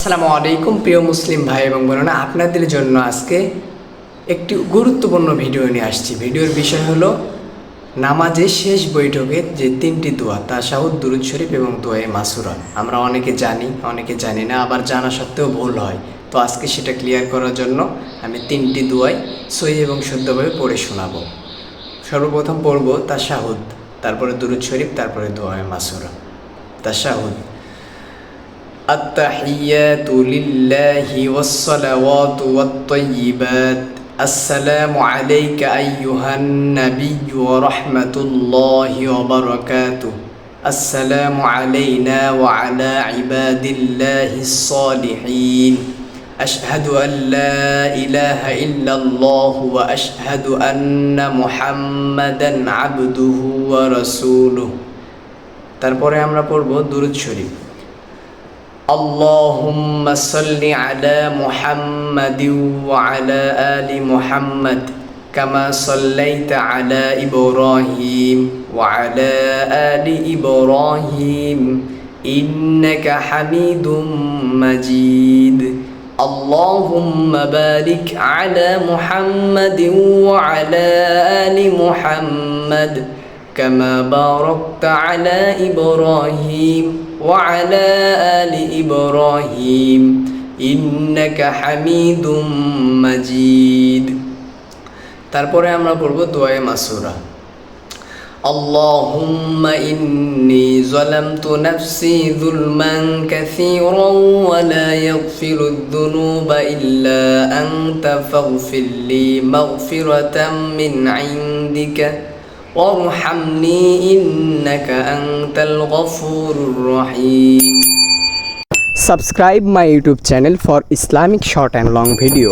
আসসালামু আলাইকুম প্রিয় মুসলিম ভাই এবং বোনেরা, আপনাদের জন্য আজকে একটি গুরুত্বপূর্ণ ভিডিও নিয়ে আসছি। ভিডিওর বিষয় হলো নামাজের শেষ বৈঠকের যে তিনটি দোয়া, তাশাহুদ, দুরূদ শরীফ এবং দোয়ায়ে মাসুরা। আমরা অনেকে জানি, অনেকে জানি না, আবার জানা সত্ত্বেও ভুল হয়। তো আজকে সেটা ক্লিয়ার করার জন্য আমি তিনটি দোয়াই সহি এবং শুদ্ধভাবে পড়ে শোনাবো। সর্বপ্রথম পড়ব তাশাহুদ, তারপরে দুরূদ শরীফ, তারপরে দোয়ায়ে মাসুরা। তাশাহুদ। التحيات لله والصلوات والطيبات. السلام عليك أيها النبي ورحمة الله وبركاته. السلام علينا وعلى عباد الله الصالحين. أشهد أن لا إله إلا الله وأشهد أن محمدا عبده ورسوله. তারপরে আমরা পড়ব দুরূদ শরীফ। اللهم صل على محمد وعلى آل محمد كما صليت على إبراهيم وعلى آل إبراهيم إنك حميد مجيد. اللهم بارك على محمد وعلى آل محمد كما باركت على إبراهيم وعلى آل إبراهيم إنك حميد مجيد. তারপরে আমরা পড়ব দোয়ায়ে Masura. اللهم إني ظلمت نفسي ظلما كثيرا ولا يغفر الذنوب إلا أنت فاغفر لي مغفرة من عندك وارحمني إنك أنت الغفور الرحيم. Subscribe my YouTube channel for Islamic short and long video.